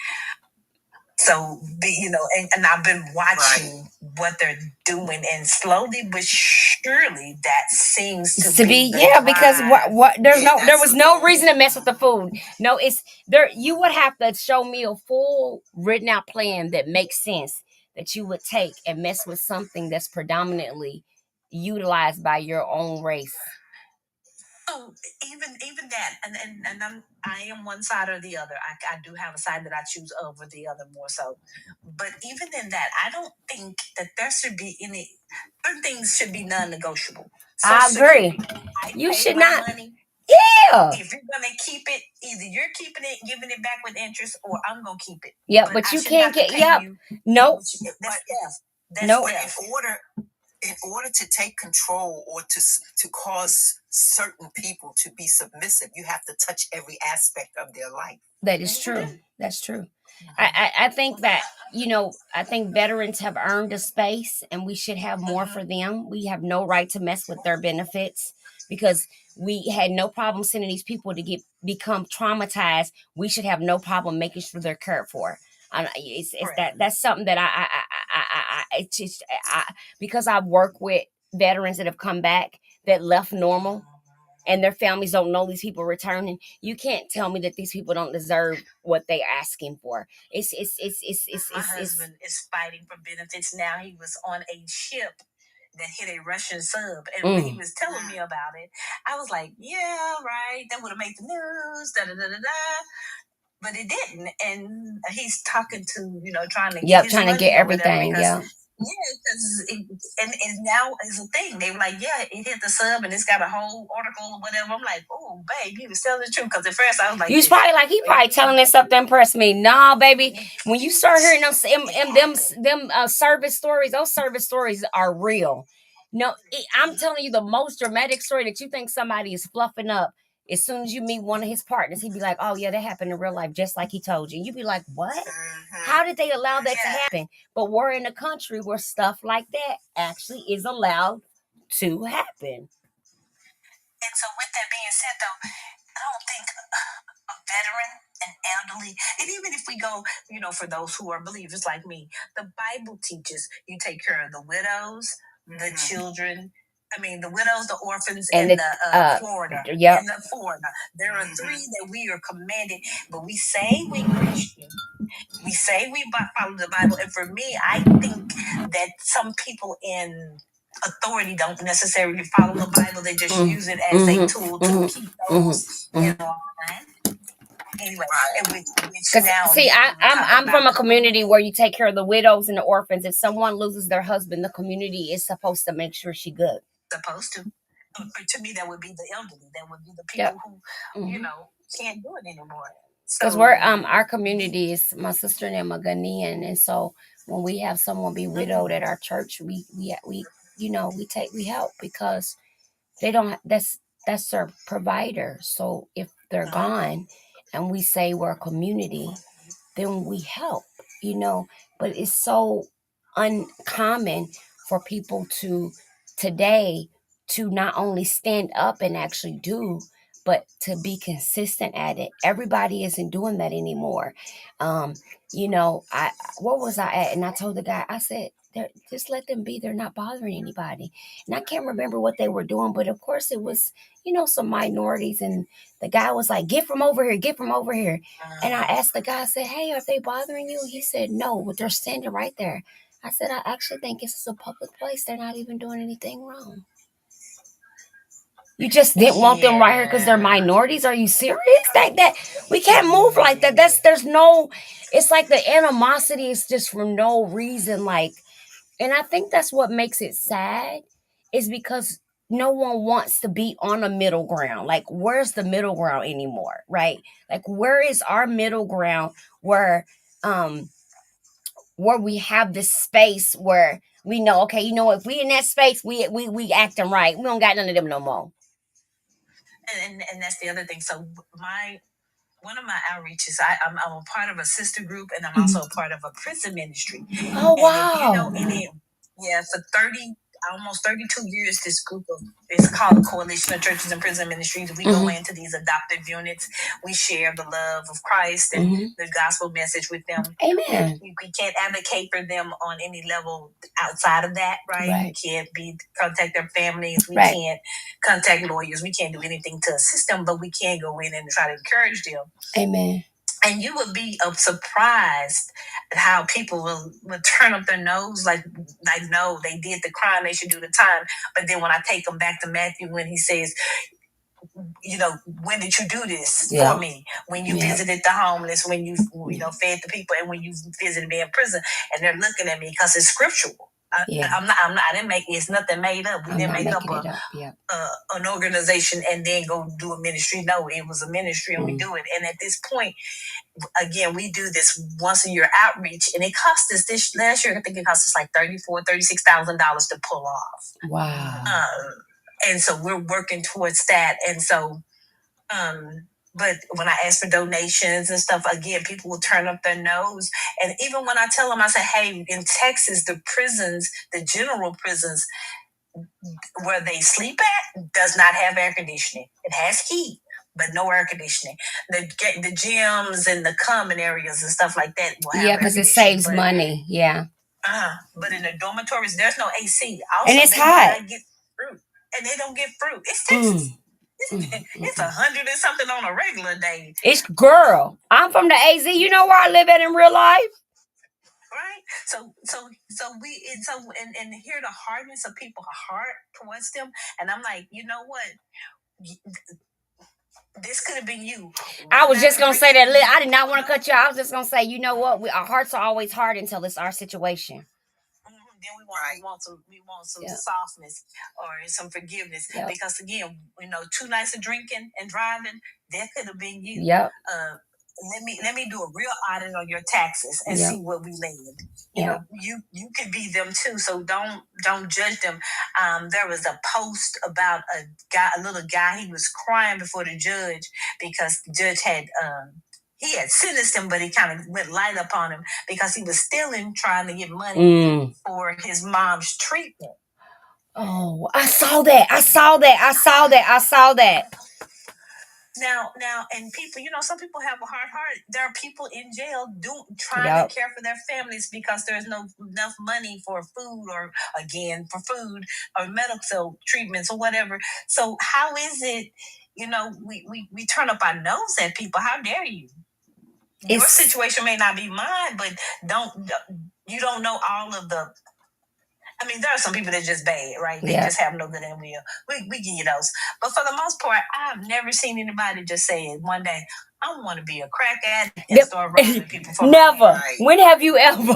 So, and I've been watching what they're doing, and slowly but surely that seems to be because what there was no reason to mess with the food. No, it's there. You would have to show me a full written out plan that makes sense that you would take and mess with something that's predominantly utilized by your own race. So even that, and I am one side or the other. I do have a side that I choose over the other more so. But even in that, I don't think that there should be any. Certain things should be non-negotiable. So I agree. You should not. Money. Yeah. If you're gonna keep it, either you're keeping it, giving it back with interest, or I'm gonna keep it. Yeah, but you can't get. Yep. Nope. That's nope. In order to take control or to cause certain people to be submissive, you have to touch every aspect of their life. That is true. That's true. I think that, I think veterans have earned a space and we should have more for them. We have no right to mess with their benefits because we had no problem sending these people to become traumatized. We should have no problem making sure they're cared for. It's that's something that it's just because I work with veterans that have come back that left normal and their families don't know these people returning. You can't tell me that these people don't deserve what they're asking for. My husband is fighting for benefits now. He was on a ship that hit a Russian sub, and when he was telling me about it, I was like, "Yeah, right. That would have made the news." Da da da da da. But it didn't, and he's talking to trying to get everything. Because and now is a thing. They were like, it hit the sub, and it's got a whole article or whatever. I'm like, oh, babe, he was telling the truth. Because at first I was like, you was probably like, he probably telling this stuff to impress me. Nah, baby. When you start hearing them service stories, those service stories are real. No, I'm telling you, the most dramatic story that you think somebody is fluffing up As soon as you meet one of his partners, he'd be like, oh, yeah, that happened in real life, just like he told you. And you'd be like, what? How did they allow that to happen? But we're in a country where stuff like that actually is allowed to happen. And so, with that being said, though, I don't think a veteran, an elderly, and even if we go, for those who are believers like me, the Bible teaches you take care of the widows, the children. I mean, the widows, the orphans, and the Florida. Yep. And the foreigner. There are three that we are commanded, but we say we Christian. We say we follow the Bible. And for me, I think that some people in authority don't necessarily follow the Bible. They just use it as a tool to keep those in line. Anyway, I'm from a community where you take care of the widows and the orphans. If someone loses their husband, the community is supposed to make sure she's good. Supposed to. To me, that would be the elderly. That would be the people who, can't do it anymore. Because we're our community is, my sister and them are Ghanaian, and so when we have someone be widowed at our church, we help, because they don't, that's their provider. So if they're gone and we say we're a community, then we help, but it's so uncommon for people to today to not only stand up and actually do, but to be consistent at it. Everybody isn't doing that anymore. Where was I at? And I told the guy, I said, just let them be. They're not bothering anybody. And I can't remember what they were doing, but of course it was, some minorities. And the guy was like, get from over here, get from over here. And I asked the guy, I said, hey, are they bothering you? He said, no, but they're standing right there. I said, I actually think it's a public place. They're not even doing anything wrong. You just didn't want them right here because they're minorities? Are you serious? That we can't move like that. It's like the animosity is just for no reason. And I think that's what makes it sad, is because no one wants to be on a middle ground. Like, where's the middle ground anymore, right? Like, where is our middle ground where we have this space where we know, okay, if we in that space, we acting right. We don't got none of them no more. And that's the other thing. So one of my outreaches, I'm a part of a sister group, and I'm also a part of a prison ministry. Oh, wow. For almost 32 years, this group is called the Coalition of Churches and Prison Ministries. We go into these adoptive units. We share the love of Christ and the gospel message with them. Amen. We can't advocate for them on any level outside of that, right? We can't contact their families. We can't contact lawyers. We can't do anything to assist them, but we can go in and try to encourage them. Amen. And you would be surprised at how people will turn up their nose, like, no, they did the crime, they should do the time. But then when I take them back to Matthew, when he says, when did you do this for me? When you visited the homeless, when you fed the people, and when you visited me in prison, and they're looking at me because it's scriptural. I didn't make it's nothing made up. We didn't make up an organization and then go do a ministry. No, it was a ministry, and we do it. And at this point, again, we do this once a year outreach, and it cost us this last year. I think it cost us like $36,000 to pull off. Wow. And so we're working towards that. And so, but when I ask for donations and stuff, again, people will turn up their nose. And even when I tell them, I say, hey, in Texas, the prisons, the general prisons where they sleep at does not have air conditioning. It has heat, but no air conditioning. The gyms and the common areas and stuff like that will have because it saves money. But in the dormitories, there's no AC. Also, and it's hot. Get fruit, and they don't get fruit. It's Texas. It's 100 and something on a regular day. Girl, I'm from the AZ. You know where I live at in real life, right? So hear the hardness of people's heart towards them, and I'm like, you know what? This could have been you. I was just gonna say that. I did not want to cut you. I was just gonna say, you know what? Our hearts are always hard until it's our situation. Then we want some softness or some forgiveness, because again, 2 nights of drinking and driving, that could have been you. Yep. let me do a real audit on your taxes and see what we land. You know, you could be them too, so don't judge them. There was a post about a little guy. He was crying before the judge because the judge had he had sentenced him, but he kind of went light upon him because he was stealing, trying to get money for his mom's treatment. Oh, I saw that. Now, and people, some people have a hard heart. There are people in jail trying to care for their families because there's no enough money for food or medical treatments or whatever. So how is it, we turn up our nose at people? How dare you? Your situation may not be mine, but you don't know all of the. I mean, there are some people that are just bad, right? They just have no good in will. We give you those. But for the most part, I've never seen anybody just say it one day, I want to be a crack addict and start robbing people for never. Right. When have you ever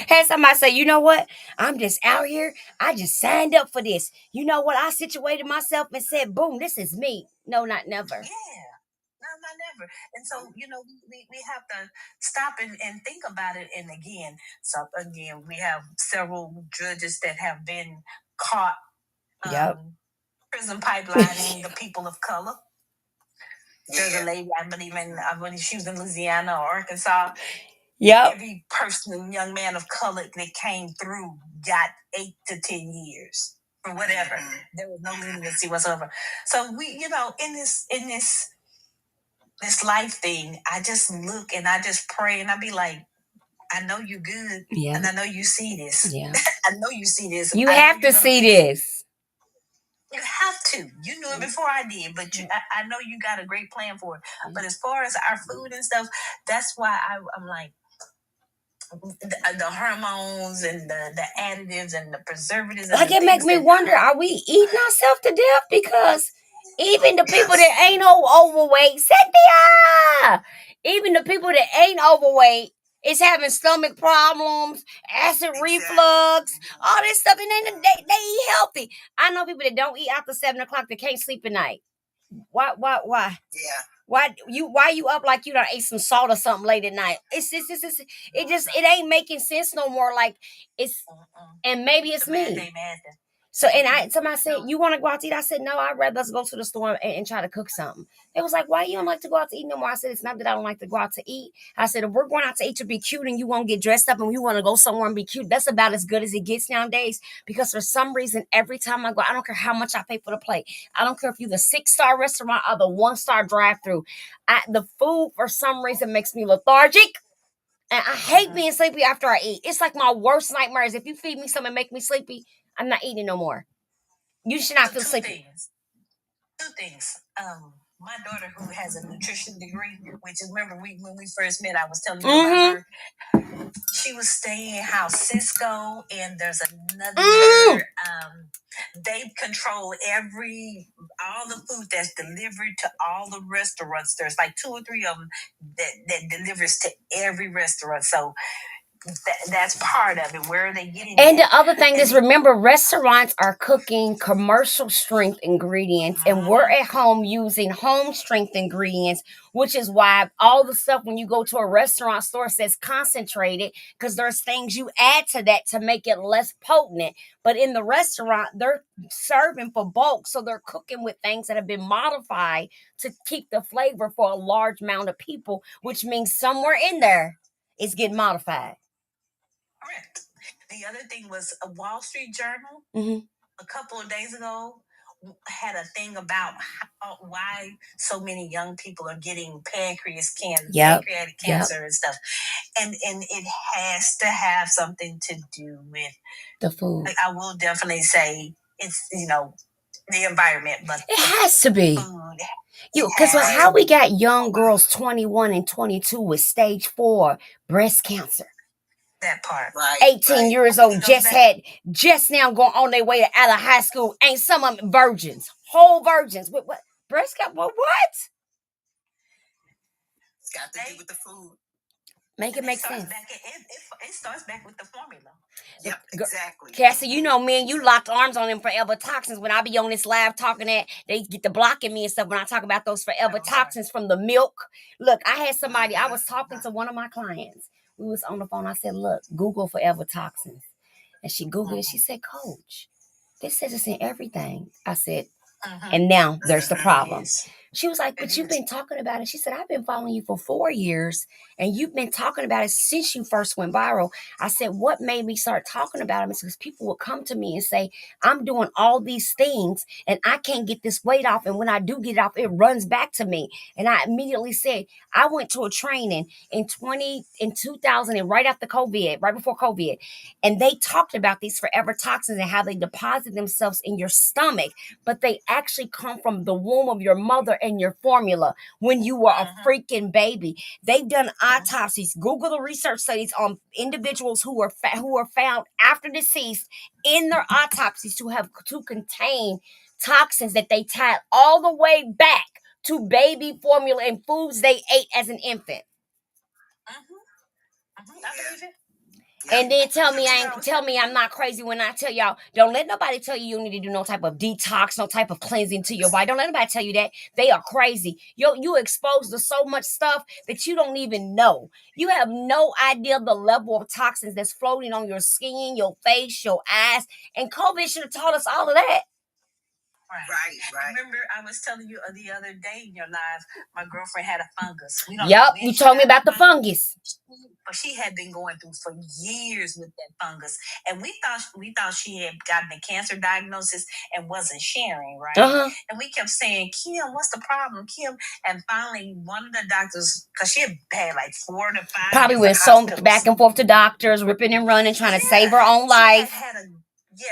had somebody say, you know what? I'm just out here. I just signed up for this. You know what? I situated myself and said, boom, this is me. No, not never. Yeah. No, not never. And so, we have to stop and think about it. And again, we have several judges that have been caught prison pipelining the people of color. There's a lady, I believe she was in Louisiana or Arkansas. Every person, young man of color that came through got 8 to 10 years or whatever. There was no leniency whatsoever. So we, in this life thing, I just look and I just pray and I be like, I know you're good. And I know you see this. I know you see this. You have to see this. You have to. You knew it before I did, but I know you got a great plan for it. But as far as our food and stuff, that's why I'm like, the hormones and the additives and the preservatives. Like, it makes me wonder, are we eating ourselves to death? Because even the people that ain't overweight, even the people that ain't overweight is having stomach problems, acid reflux, all this stuff, and they eat healthy. I know people that don't eat after 7 o'clock that can't sleep at night. Why? Yeah. Why you up like you done ate some salt or something late at night? It ain't making sense no more. Like, and maybe it's me. So, and somebody said, you want to go out to eat? I said, no, I'd rather us go to the store and try to cook something. It was like, why you don't like to go out to eat no more? I said, it's not that I don't like to go out to eat. I said, if we're going out to eat to be cute and you want to get dressed up and you want to go somewhere and be cute, that's about as good as it gets nowadays. Because for some reason, every time I go, I don't care how much I pay for the plate. I don't care if you're the 6-star restaurant or the 1-star drive-through. The food, for some reason, makes me lethargic. And I hate being sleepy after I eat. It's like my worst nightmares. If you feed me something and make me sleepy, I'm not eating no more. You should not feel sleepy. Two things. My daughter, who has a nutrition degree, which is, remember when we first met, I was telling you about her. She was staying in House Cisco, and there's another. They control all the food that's delivered to all the restaurants. There's like 2 or 3 of them that delivers to every restaurant. So that's part of it. Where are they getting and the other thing is, remember, restaurants are cooking commercial strength ingredients, and we're at home using home strength ingredients, which is why all the stuff when you go to a restaurant store says concentrated, because there's things you add to that to make it less potent. But in the restaurant, they're serving for bulk, so they're cooking with things that have been modified to keep the flavor for a large amount of people, which means somewhere in there it's getting modified. Correct. The other thing was a Wall Street Journal a couple of days ago had a thing about why so many young people are getting pancreatic cancer and stuff. And it has to have something to do with the food. Like, I will definitely say it's, the environment, but it has to be. Because how we got young girls 21 and 22 with stage 4 breast cancer. That part. Right, 18 years old, just now going on their way out of high school. Ain't some of them virgins, whole virgins. What? Breast cancer? What? It's got to do with the food. Make it make sense. It starts back with the formula. Yep, exactly. Cassie, you know, me and you locked arms on them forever toxins. When I be on this live talking that, they get to blocking me and stuff when I talk about those forever toxins from the milk. Look, I had somebody, I was talking to one of my clients. We was on the phone. I said, look, Google forever toxins. And she Googled it. She said, Coach, this says it's in everything. I said, and now there's the problem. She was like, but you've been talking about it. She said, I've been following you for 4 years and you've been talking about it since you first went viral. I said, what made me start talking about it? Because people would come to me and say, I'm doing all these things and I can't get this weight off. And when I do get it off, it runs back to me. And I immediately said, I went to a training in 2000 and right after COVID, right before COVID. And they talked about these forever toxins and how they deposit themselves in your stomach, but they actually come from the womb of your mother and your formula when you were a freaking baby. They've done autopsies. Google the research studies on individuals who were found after deceased in their autopsies to contain toxins that they tied all the way back to baby formula and foods they ate as an infant. I believe it. And then tell me I'm not crazy when I tell y'all, don't let nobody tell you need to do no type of detox, no type of cleansing to your body. Don't let nobody tell you that. They are crazy. You exposed to so much stuff that you don't even know. You have no idea the level of toxins that's floating on your skin, your face, your eyes. And COVID should have taught us all of that. Right. Remember, I was telling you the other day in your live, my girlfriend had a fungus. You told me about the fungus. But she had been going through for years with that fungus, and we thought she had gotten a cancer diagnosis and wasn't sharing, right? And we kept saying, Kim, what's the problem, Kim? And finally, one of the doctors, because she had like 4 to 5, probably went so back and forth to doctors, ripping and running, trying to save her own life.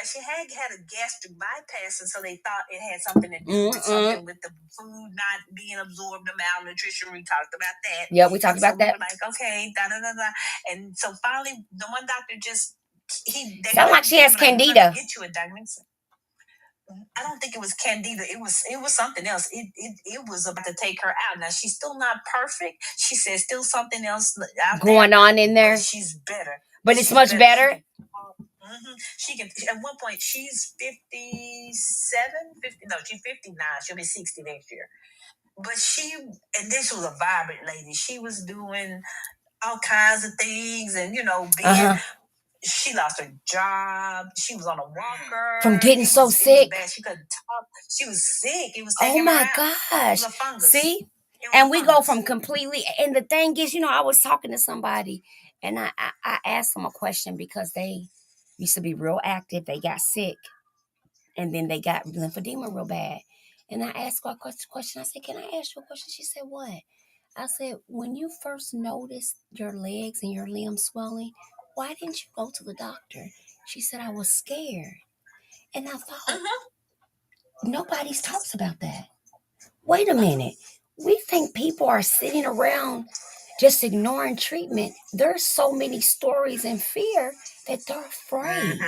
She had a gastric bypass, and so they thought it had something to do with something with the food not being absorbed, the malnutrition. We talked about that. Yeah, we talked about that. We were like, okay, and so finally, the one doctor sound like she has candida. Get you a diagnosis. I don't think it was candida. It was something else. It was about to take her out. Now she's still not perfect. She says still something else going on in there. She's better. But it's much better. She can. At one point, she's 57. She's 59. She'll be 60 next year. But and this was a vibrant lady. She was doing all kinds of things, and being. She lost her job. She was on a walker from getting so sick. She couldn't talk. She was sick. It was taking her out. Gosh! It was a fungus. See, and we go from completely. And the thing is, I was talking to somebody, and I asked them a question because they used to be real active. They got sick, and then they got lymphedema real bad. And I asked her a question. I said, "Can I ask you a question?" She said, "What?" I said, "When you first noticed your legs and your limbs swelling, why didn't you go to the doctor?" She said, "I was scared." And I thought, nobody talks about that. Wait a minute. We think people are sitting around just ignoring treatment. There's so many stories and fear that they're afraid.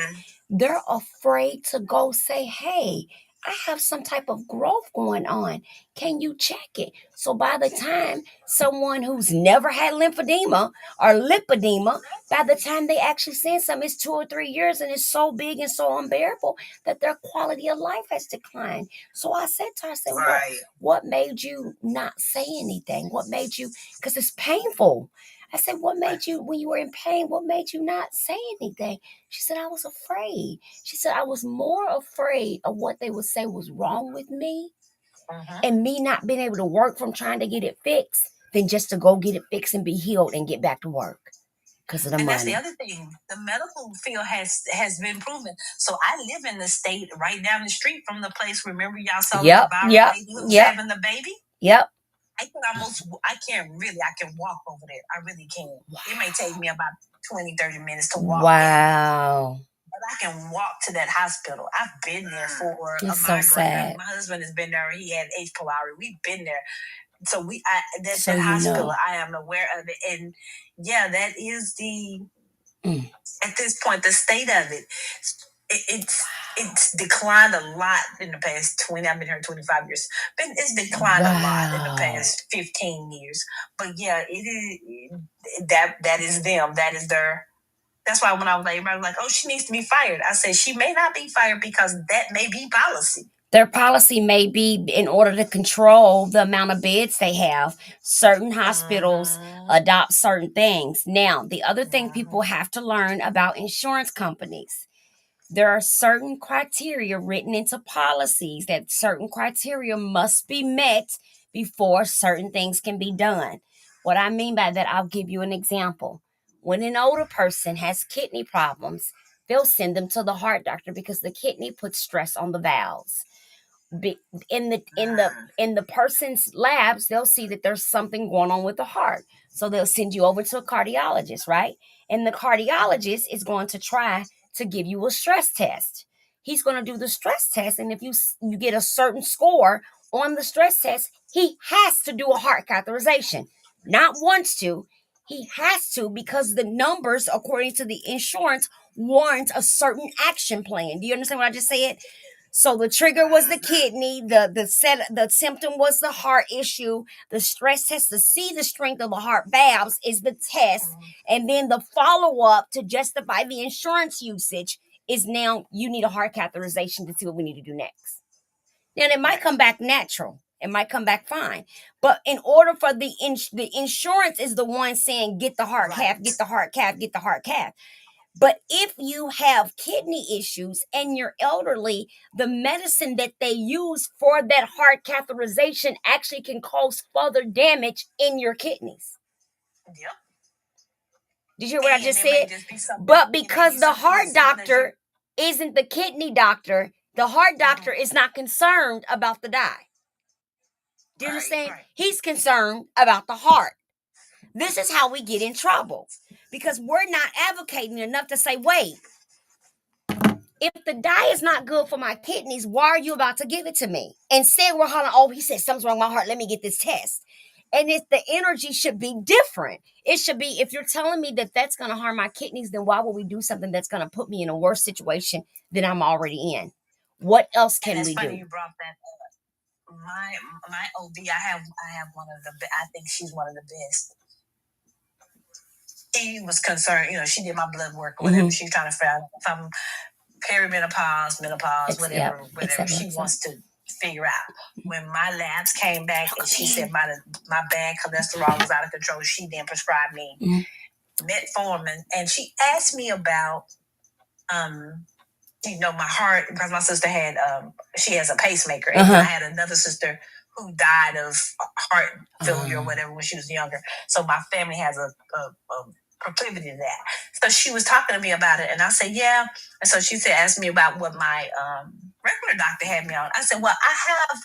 They're afraid to go say, hey, I have some type of growth going on. Can you check it? So by the time someone who's never had lymphedema or lipedema, by the time they actually send something, it's 2 or 3 years and it's so big and so unbearable that their quality of life has declined. So I said to her, what made you not say anything? What made you, because it's painful. I said, what made you, when you were in pain, what made you not say anything? She said, I was afraid. She said, I was more afraid of what they would say was wrong with me and me not being able to work from trying to get it fixed than just to go get it fixed and be healed and get back to work because of the money. That's the other thing. The medical field has been proven. So I live in the state right down the street from the place. Remember y'all saw the viral lady who was having the baby? Yep. I can walk over there. I really can. Wow. It may take me about 20, 30 minutes to walk. Wow. But I can walk to that hospital. I've been there for a migraine. So sad. My husband has been there. He had H. pylori. We've been there. So that hospital, I am aware of it. And yeah, that is at this point, the state of it. it's declined a lot in the past 20. I've been here 25 years. But it's declined a lot in the past 15 years. But yeah, it is that is them. That is their. That's why when I was like, everybody was like, "Oh, she needs to be fired." I said she may not be fired because that may be policy. Their policy may be in order to control the amount of beds they have. Certain hospitals adopt certain things. Now, the other thing people have to learn about insurance companies, there are certain criteria written into policies that certain criteria must be met before certain things can be done. What I mean by that, I'll give you an example. When an older person has kidney problems, they'll send them to the heart doctor because the kidney puts stress on the valves. In the person's labs, they'll see that there's something going on with the heart, so they'll send you over to a cardiologist, right? And the cardiologist is going to try to give you a stress test. He's going to do the stress test, and if you get a certain score on the stress test, he has to do a heart catheterization. Not wants to, he has to, because the numbers according to the insurance warrant a certain action plan. Do you understand what I just said? So the trigger was the kidney, the symptom was the heart issue. The stress test to see the strength of the heart valves is the test. And then the follow-up to justify the insurance usage is now you need a heart catheterization to see what we need to do next. Now it might come back natural. It might come back fine. But in order for the insurance is the one saying get the heart cath, get the heart cath, get the heart cath. But if you have kidney issues and you're elderly, the medicine that they use for that heart catheterization actually can cause further damage in your kidneys. Yep. Did you hear what I just said? But because the heart doctor isn't the kidney doctor, the heart doctor is not concerned about the dye. Do you understand? Right. He's concerned about the heart. This is how we get in trouble. Because we're not advocating enough to say, wait, if the dye is not good for my kidneys, why are you about to give it to me? Instead, we're hollering, oh, he said something's wrong with my heart. Let me get this test. And the energy should be different. It should be, if you're telling me that that's going to harm my kidneys, then why would we do something that's going to put me in a worse situation than I'm already in? What else can we do? Funny you brought that up. My OB, I have one of the. I think she's one of the best. She was concerned, she did my blood work or whatever. She's trying to figure out if I'm perimenopause, menopause, whatever she wants to figure out. When my labs came back and she said my bad cholesterol was out of control, she then prescribed me metformin, and she asked me about my heart, because my sister had she has a pacemaker, and I had another sister who died of heart failure or whatever when she was younger. So my family has a proclivity to that. So she was talking to me about it, and I said, yeah. And so she asked me about what my regular doctor had me on. I said, well, I have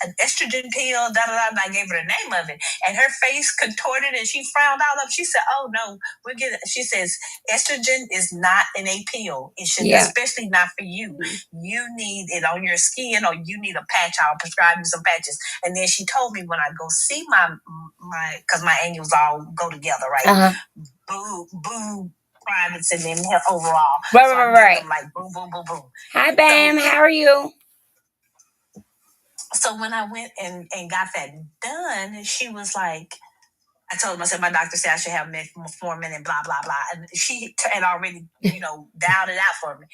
an estrogen pill, and I gave her the name of it. And her face contorted and she frowned all up. She said, oh no, she says, estrogen is not in a pill. It should, especially not for you. You need it on your skin, or you need a patch. I'll prescribe you some patches. And then she told me when I go see my because my annuals all go together, right? Boo, privates, and then overall. Right. Them like boom, boom, boom, boom. Hi, Bam. How are you? So when I went and got that done, she was like, I told him, I said, my doctor said I should have metformin and blah, blah, blah. And she had already, dialed it out for me.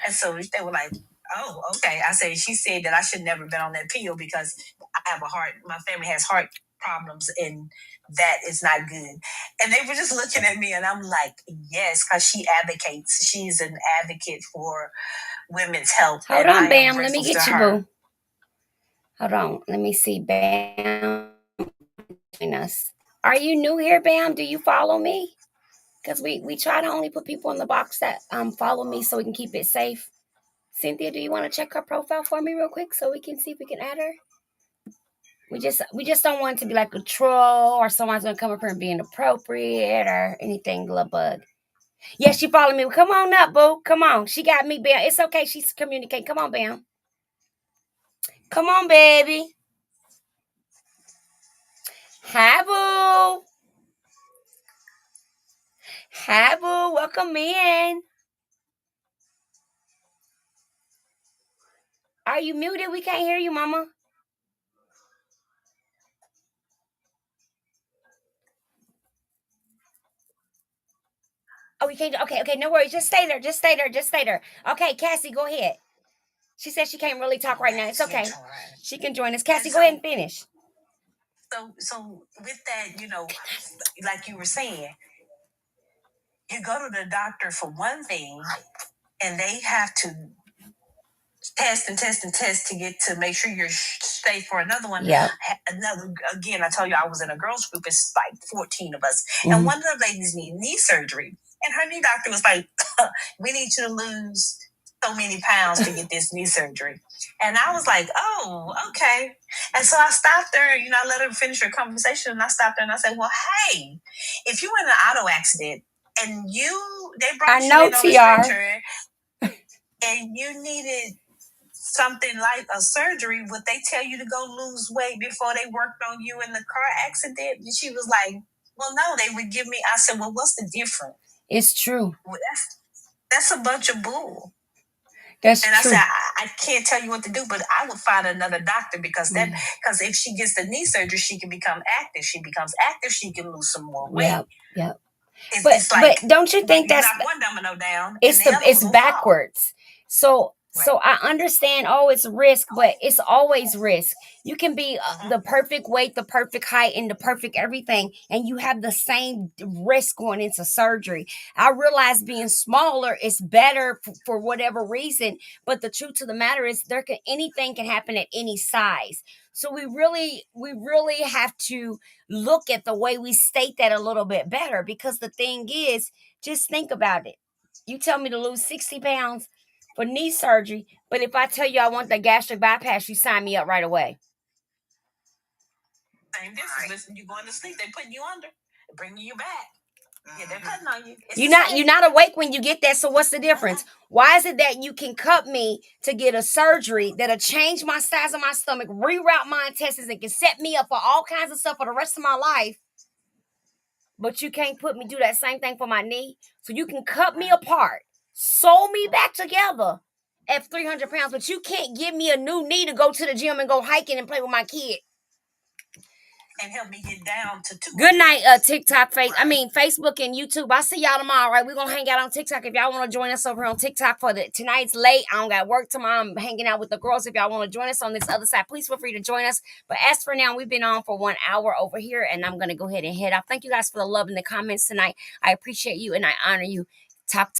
And so they were like, oh, okay. I said, she said that I should never been on that pill because I have my family has heart problems, and that is not good. And they were just looking at me, and I'm like, yes, because she's an advocate for women's health. Hold on, Bam, let me get you, boo. Hold on, let me see, Bam. Are you new here, Bam? Do you follow me? Because we try to only put people in the box that follow me so we can keep it safe. Cynthia, do you want to check her profile for me real quick so we can see if we can add her? We just don't want it to be like a troll or someone's gonna come up here and be inappropriate or anything, little bug. Yeah, she followed me. Come on up, boo. Come on. She got me, Bam. It's okay. She's communicating. Come on, Bam. Come on, baby. Hi, boo. Hi, boo. Welcome in. Are you muted? We can't hear you, Mama. Oh, you can't. Okay, no worries. Just stay there. Just stay there. Just stay there. Okay, Cassie, go ahead. She said she can't really talk right now. It's okay. She can join us. Cassie, go ahead and finish. So with that, like you were saying, you go to the doctor for one thing, and they have to test and test and test to make sure you're safe for another one. Yeah. Again, I told you I was in a girls group. It's like 14 of us, and one of the ladies need knee surgery, and her knee doctor was like, "We need you to lose so many pounds to get this knee surgery." And I was like, "Oh, okay." And so I stopped her. I let her finish her conversation, and I stopped her and I said, "Well, hey, if you were in an auto accident and they brought you in on a stretcher, and you needed something like a surgery, would they tell you to go lose weight before they worked on you in the car accident?" And she was like, "Well, no, they would give me." I said, "Well, what's the difference?" It's true. Well, that's a bunch of bull. That's and true. I said, I can't tell you what to do, but I would find another doctor because if she gets the knee surgery, she can become active. She becomes active, she can lose some more weight. Yep. It's like, but don't you think that's knock one domino down? It's backwards. So I understand. Oh, it's risk, but it's always risk. You can be the perfect weight, the perfect height, and the perfect everything, and you have the same risk going into surgery. I realize being smaller is better for whatever reason, but the truth of the matter is, anything can happen at any size. So we really have to look at the way we state that a little bit better, because the thing is, just think about it. You tell me to lose 60 pounds for knee surgery, but if I tell you I want the gastric bypass, you sign me up right away. Same difference. Listen, you going to sleep, they putting you under, bringing you back. Yeah, they're cutting on you. You're not awake when you get that. So what's the difference? Why is it that you can cut me to get a surgery that'll change my size of my stomach, reroute my intestines, and can set me up for all kinds of stuff for the rest of my life? But you can't put me do that same thing for my knee. So you can cut me apart, sew me back together at 300 pounds, but you can't give me a new knee to go to the gym and go hiking and play with my kid. And help me get down to 2. Good night, TikTok, Facebook and YouTube. I'll see y'all tomorrow, right? We're going to hang out on TikTok. If y'all want to join us over here on TikTok for tonight's late. I don't got work tomorrow. I'm hanging out with the girls. If y'all want to join us on this other side, please feel free to join us. But as for now, we've been on for 1 hour over here, and I'm going to go ahead and head off. Thank you guys for the love in the comments tonight. I appreciate you, and I honor you. Talk to